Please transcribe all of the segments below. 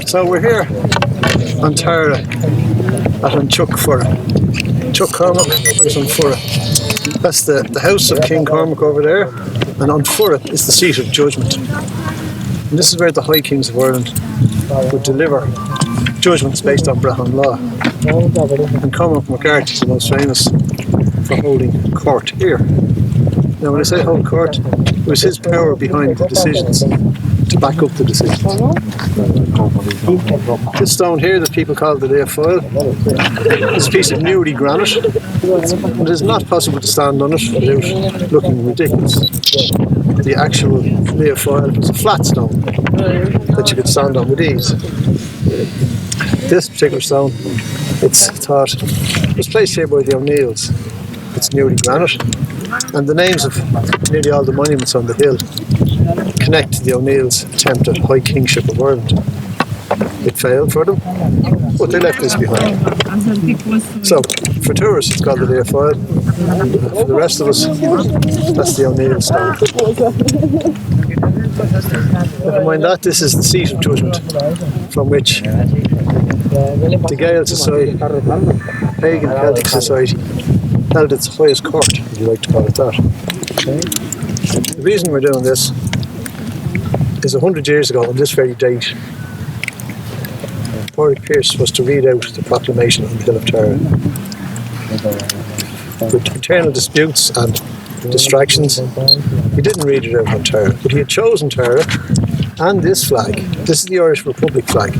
So we're here on Tara at an Chuck Furra. Chuck Cormac is on Furra. That's the house of King Cormac over there, and on Furra is the seat of judgment. And this is where the High Kings of Ireland would deliver judgments based on Brehon law. And Cormac McCarthy is the most famous for holding court here. Now when I say hold court, it was his power behind the decisions to back up the decisions. This stone here that people call the Leofoil is a piece of Newry granite, and it is not possible to stand on it without looking ridiculous. The actual Leofoil was a flat stone that you could stand on with ease. This particular stone, it's thought, was placed here by the O'Neills. It's Newry granite, and the names of nearly all the monuments on the hill connect to the O'Neills' attempt at High Kingship of Ireland. It failed for them, but they left this behind. So, for tourists it's called the Leofoil. For the rest of us, that's the O'Neill stone. Never mind that, this is the seat of judgment from which the Gael Society, pagan Celtic society, held its highest court, if you like to call it that. The reason we're doing this is 100 years ago on this very date, Pádraig Pearse was to read out the Proclamation on the Hill of Tara. With internal disputes and distractions, he didn't read it out on Tara, but he had chosen Tara and this flag. This is the Irish Republic flag.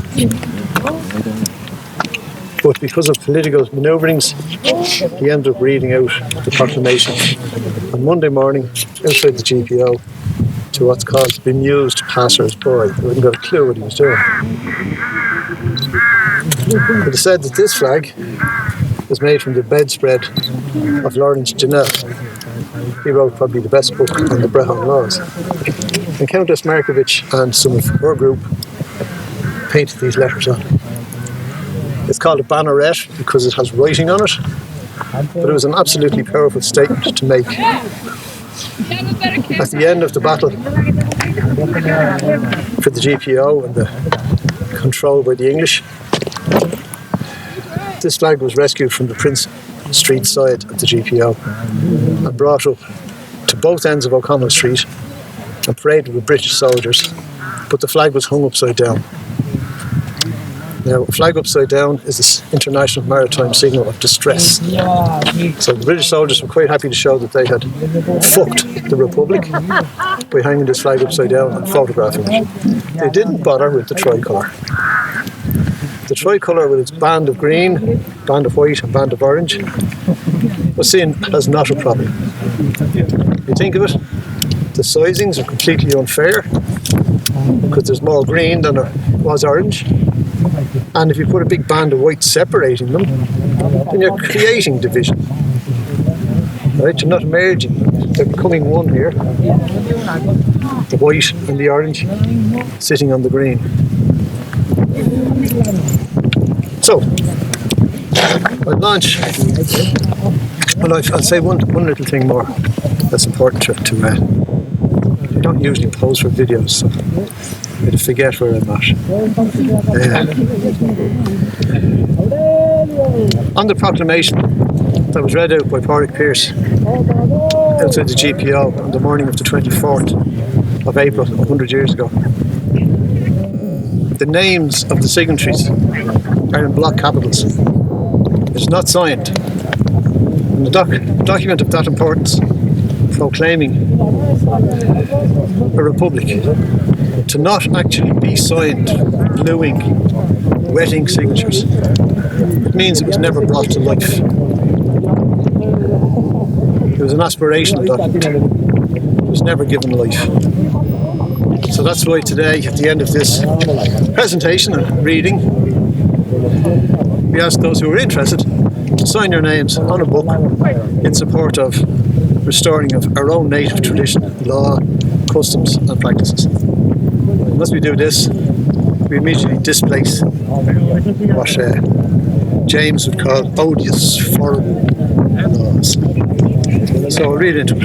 But because of political manoeuvrings, he ended up reading out the Proclamation on Monday morning outside the GPO to what's called bemused passers-by who hadn't got a clue what he was doing. It is said that this flag was made from the bedspread of Lawrence Janel. He wrote probably the best book on the Brehon laws. And Countess Markovich and some of her group painted these letters on. It's called a banneret because it has writing on it, but it was an absolutely powerful statement to make. At the end of the battle for the GPO and the control by the English, this flag was rescued from the Prince Street side of the GPO and brought up to both ends of O'Connell Street and paraded with British soldiers, but the flag was hung upside down. Now, a flag upside down is this international maritime signal of distress. So the British soldiers were quite happy to show that they had fucked the Republic by hanging this flag upside down and photographing it. They didn't bother with the tricolour. The tricolour with its band of green, band of white and band of orange was seen as not a problem. You think of it, the sizings are completely unfair because there's more green than there was orange. And if you put a big band of white separating them, then you're creating division. Right? You're not merging. They're becoming one here. The white and the orange sitting on the green. So, I'll launch. Well, I'll say one little thing more that's important to I don't usually pose for videos, so I forget where I'm at. On the Proclamation that was read out by Pádraig Pearse outside the GPO on the morning of the 24th of April, 100 years ago, the names of the signatories are in block capitals. It's not signed. And the document of that importance, proclaiming a republic, to not actually be signed blue ink, wet ink signatures, it means it was never brought to life. It was an aspirational document. It was never given life. So that's why today, at the end of this presentation and reading, we ask those who are interested to sign your names on a book in support of restoring of our own native tradition, law, customs and practices. Unless we do this, we immediately displace what James would call odious foreign laws. So I'll read into it.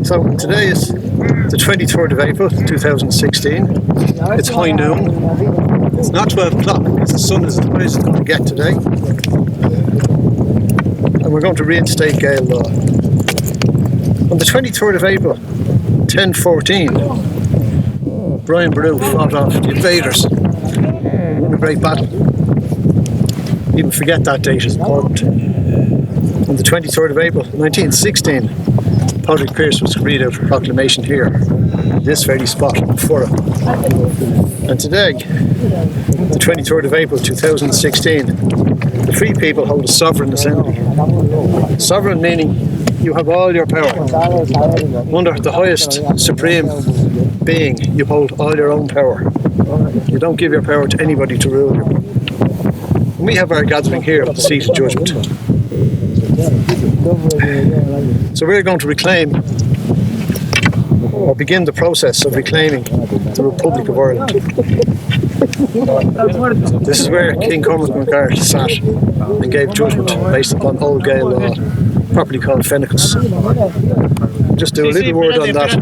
So today is the 23rd of April 2016. It's high noon. It's not 12 o'clock because the sun is as high as it's going to get today. And we're going to reinstate Gael Law. On the 23rd of April 1014, Brian Boru fought off the invaders. Won a great battle. Even forget that date is important. On the 23rd of April 1916, Patrick Pearse was to read out a proclamation here, this very spot in Furrow. And today, the 23rd of April 2016, the free people hold a sovereign assembly. Sovereign meaning you have all your power. Under the highest supreme being, you hold all your own power. You don't give your power to anybody to rule you. And we have our gathering here at the seat of judgment. So we're going to reclaim, or begin the process of reclaiming, the Republic of Ireland. This is where King Cormac McGarrett sat and gave judgment based upon old Gael law, properly called Fennicus. Just do a little word on that.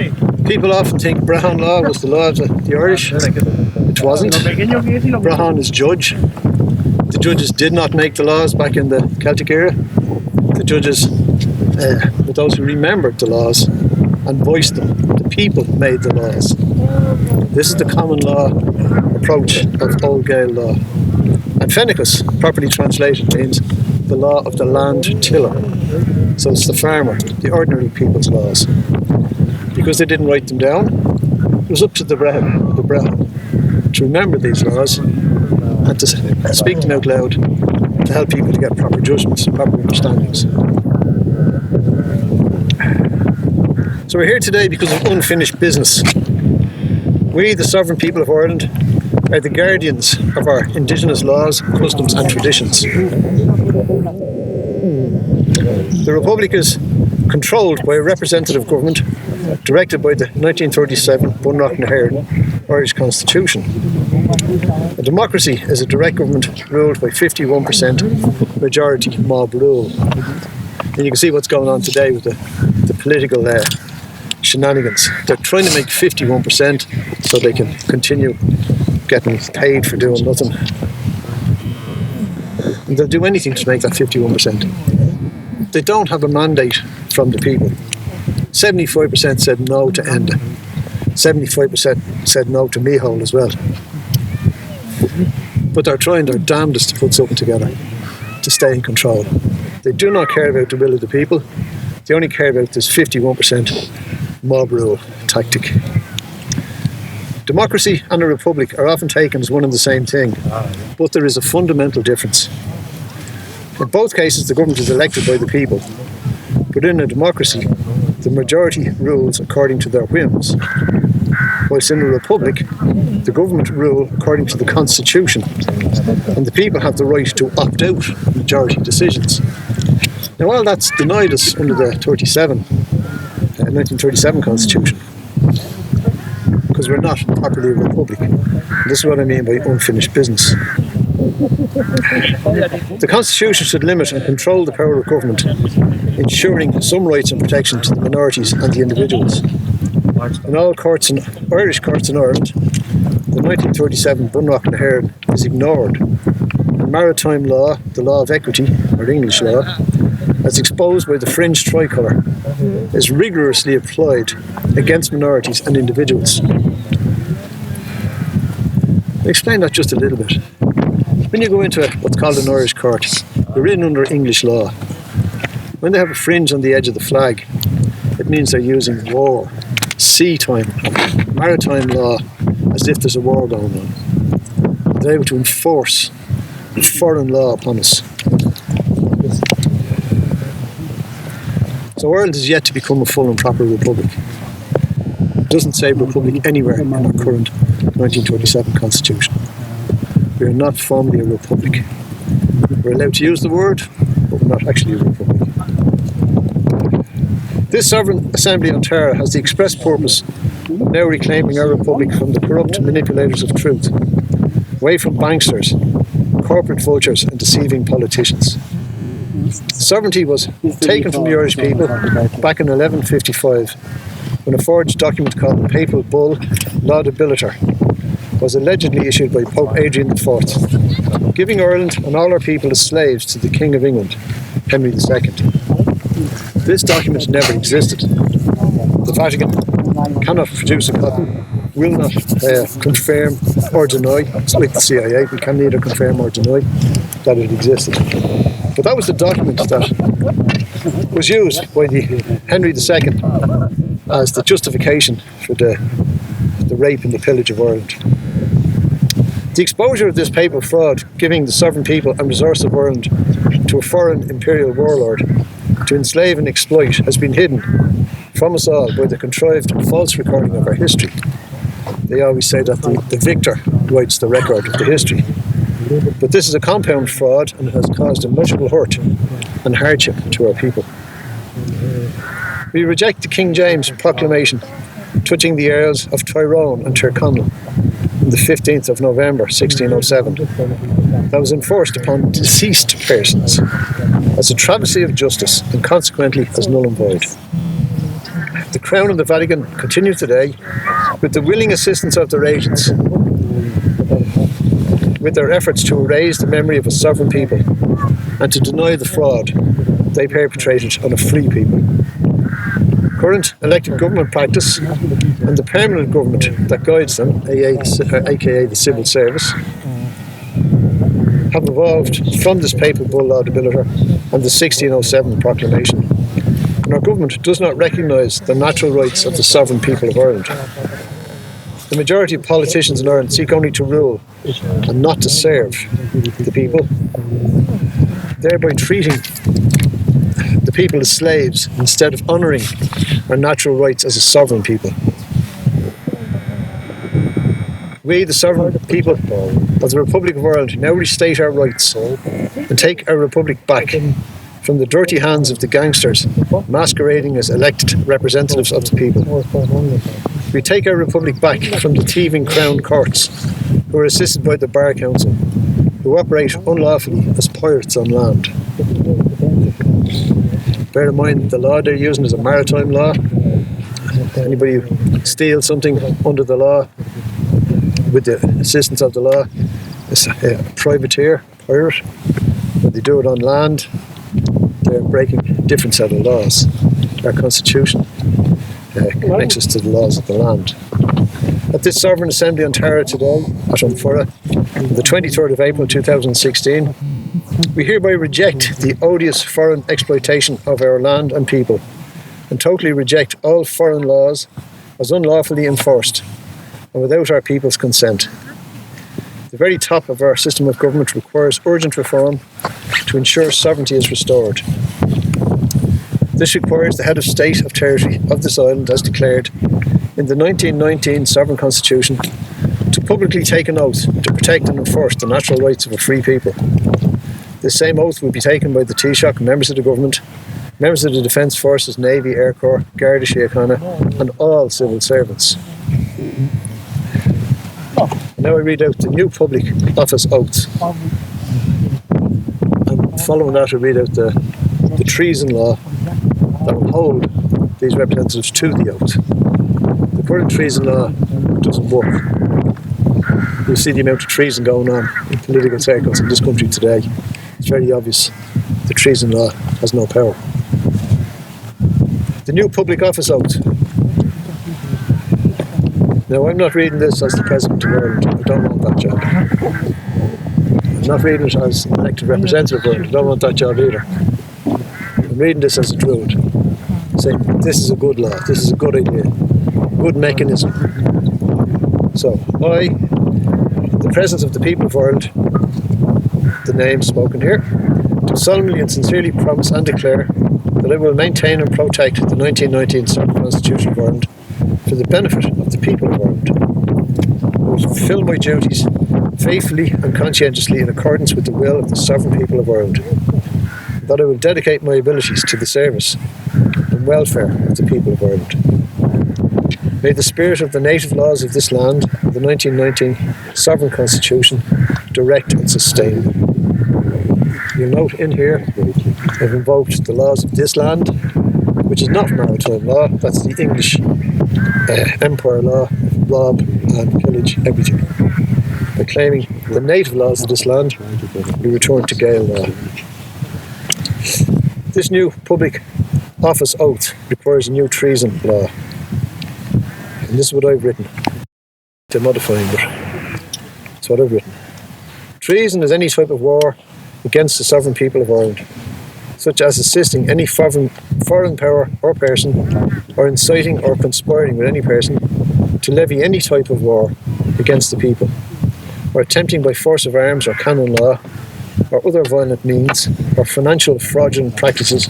People often think Brehon law was the law of the Irish. It wasn't. Brehon is judge. The judges did not make the laws back in the Celtic era. The judges were those who remembered the laws and voiced them. The people made the laws. This is the common law approach of old Gael law. And Fennicus, properly translated, means the law of the land tiller. So it's the farmer, the ordinary people's laws. Because they didn't write them down, it was up to the Brehon to remember these laws and to speak them out loud to help people to get proper judgments and proper understandings. So we're here today because of unfinished business. We, the sovereign people of Ireland, are the guardians of our indigenous laws, customs and traditions. The Republic is controlled by a representative government directed by the 1937 Bunreacht na hÉireann Irish Constitution. A democracy is a direct government ruled by 51% majority mob rule. And you can see what's going on today with the political shenanigans. They're trying to make 51% so they can continue getting paid for doing nothing. And they'll do anything to make that 51%. They don't have a mandate from the people. 75% said no to Enda. 75% said no to Meehold as well. But they're trying their damnedest to put something together to stay in control. They do not care about the will of the people. They only care about this 51% mob rule tactic. Democracy and a republic are often taken as one and the same thing, but there is a fundamental difference. In both cases, the government is elected by the people, but in a democracy, the majority rules according to their whims, whilst in a republic, the government rule according to the constitution, and the people have the right to opt out of majority decisions. Now, while that's denied us under the 1937 constitution, because we're not properly a republic. This is what I mean by unfinished business. The constitution should limit and control the power of government, ensuring some rights and protection to the minorities and the individuals. In all courts, Irish courts in Ireland, the 1937 Bunreacht na hÉireann is ignored. And maritime law, the law of equity, or English law, as exposed by the fringe tricolour, is rigorously applied against minorities and individuals. I'll explain that just a little bit. When you go into what's called an Irish court, you're in under English law. When they have a fringe on the edge of the flag, it means they're using war, sea time, maritime law, as if there's a war going on. They're able to enforce foreign law upon us. So Ireland is yet to become a full and proper republic. It doesn't say republic anywhere in our current 1927 constitution. We are not formally a republic. We're allowed to use the word, but we're not actually a republic. This sovereign assembly on Tara has the express purpose of now reclaiming our republic from the corrupt manipulators of truth, away from banksters, corporate vultures and deceiving politicians. Sovereignty was taken from the Irish people back in 1155 when a forged document called the Papal Bull Laudabilitor was allegedly issued by Pope Adrian IV, giving Ireland and all our people as slaves to the King of England, Henry II. This document never existed. The Vatican cannot produce a copy, will not confirm or deny. It's like the CIA, we can neither confirm or deny that it existed. But that was the document that was used by the Henry II as the justification for the rape and the pillage of Ireland. The exposure of this papal fraud, giving the sovereign people and resources of Ireland to a foreign imperial warlord to enslave and exploit, has been hidden from us all by the contrived false recording of our history. They always say that the victor writes the record of the history. But this is a compound fraud, and it has caused immeasurable hurt and hardship to our people. We reject the King James Proclamation touching the Earls of Tyrone and Tyrconnell on the 15th of November 1607 that was enforced upon deceased persons as a travesty of justice and consequently as null and void. The Crown and the Vatican continue today, with the willing assistance of their agents, with their efforts to erase the memory of a sovereign people and to deny the fraud they perpetrated on a free people. Current elected government practice and the permanent government that guides them, aka the civil service, have evolved from this Papal Bull Laudabilitor and the 1607 Proclamation. And our government does not recognise the natural rights of the sovereign people of Ireland. The majority of politicians in Ireland seek only to rule and not to serve the people, thereby treating the people as slaves instead of honouring our natural rights as a sovereign people. We, the sovereign people of the Republic of Ireland, now restate our rights and take our republic back from the dirty hands of the gangsters masquerading as elected representatives of the people. We take our republic back from the thieving Crown Courts, who are assisted by the Bar Council, who operate unlawfully as pirates on land. Bear in mind, the law they're using is a maritime law. Anybody who steals something under the law, with the assistance of the law, is a privateer, pirate. When they do it on land, they're breaking a different set of laws. Our constitution connects us to the laws of the land. At this Sovereign Assembly in Tara today, at Umfurra, on the 23rd of April 2016, we hereby reject the odious foreign exploitation of our land and people, and totally reject all foreign laws as unlawfully enforced and without our people's consent. The very top of our system of government requires urgent reform to ensure sovereignty is restored. This requires the head of state of territory of this island, as declared in the 1919 Sovereign Constitution, to publicly take an oath to protect and enforce the natural rights of a free people. This same oath will be taken by the Taoiseach, members of the government, members of the Defence Forces, Navy, Air Corps, Garda Síochána, and all civil servants. Now I read out the new public office oath. And following that I read out the Treason law that will hold these representatives to the oath. The current Treason law doesn't work. You see the amount of treason going on in political circles in this country today. It's very obvious the Treason law has no power. The new public office oath. Now, I'm not reading this as the President of Ireland. I don't want that job. I'm not reading it as an elected representative of Ireland. I don't want that job either. I'm reading this as a Druid, saying this is a good law, this is a good idea, good mechanism. So, I, in the presence of the people of Ireland, the name spoken here, do solemnly and sincerely promise and declare that I will maintain and protect the 1919 Sovereign Constitution of Ireland for the benefit of the people of Ireland. I will fulfil my duties faithfully and conscientiously in accordance with the will of the sovereign people of Ireland. That I will dedicate my abilities to the service and welfare of the people of Ireland. May the spirit of the native laws of this land, the 1919 Sovereign Constitution, direct and sustain me. You'll note in here I've invoked the laws of this land, which is not maritime law, that's the English empire law, rob and pillage everything. By claiming the native laws of this land, we return to Gael law. This new public office oath requires a new treason law. And this is what I've written. They're modifying it. That's what I've written. Treason is any type of war against the sovereign people of Ireland, such as assisting any foreign power or person, or inciting or conspiring with any person to levy any type of war against the people, or attempting by force of arms or canon law, or other violent means, or financial fraudulent practices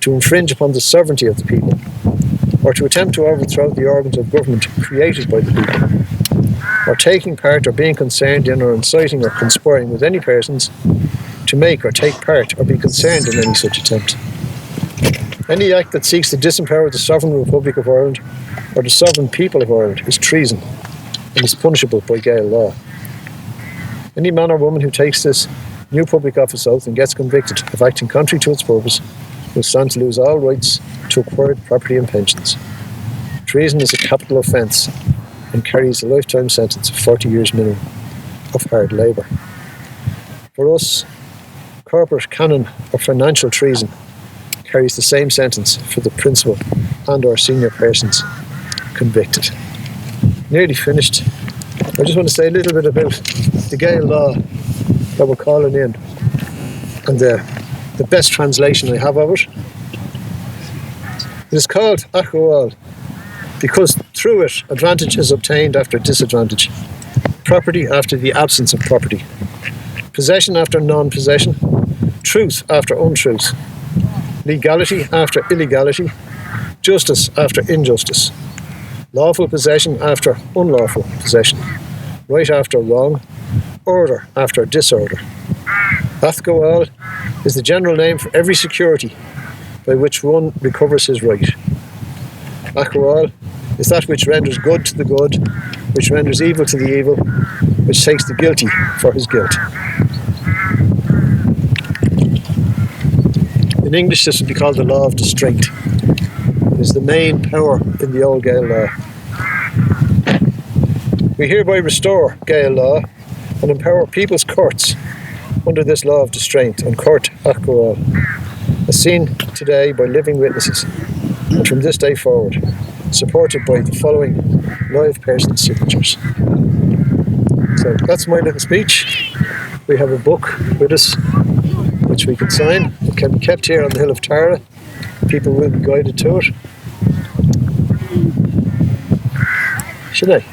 to infringe upon the sovereignty of the people, or to attempt to overthrow the organs of government created by the people, or taking part or being concerned in or inciting or conspiring with any persons to make or take part or be concerned in any such attempt. Any act that seeks to disempower the sovereign Republic of Ireland or the sovereign people of Ireland is treason and is punishable by Gael law. Any man or woman who takes this new public office oath and gets convicted of acting contrary to its purpose will stand to lose all rights to acquired property and pensions. Treason is a capital offence and carries a lifetime sentence of 40 years minimum of hard labour. For us, corporate, canon or financial treason carries the same sentence for the principal and or senior persons convicted. Nearly finished. I just want to say a little bit about the Gael law that we're calling in and the best translation I have of it. It is called Gael because through it advantage is obtained after disadvantage, property after the absence of property, possession after non-possession, truth after untruth, legality after illegality, justice after injustice, lawful possession after unlawful possession, right after wrong, order after disorder. Gael is the general name for every security by which one recovers his right. Gael is that which renders good to the good, which renders evil to the evil, which takes the guilty for his guilt. In English, this would be called the law of distraint. It is the main power in the old Gael law. We hereby restore Gael law and empower people's courts under this law of distraint and court Gael, as seen today by living witnesses, and from this day forward, supported by the following live person signatures. So that's my little speech. We have a book with us which we can sign. It can be kept here on the Hill of Tara. People will be guided to it. Should I?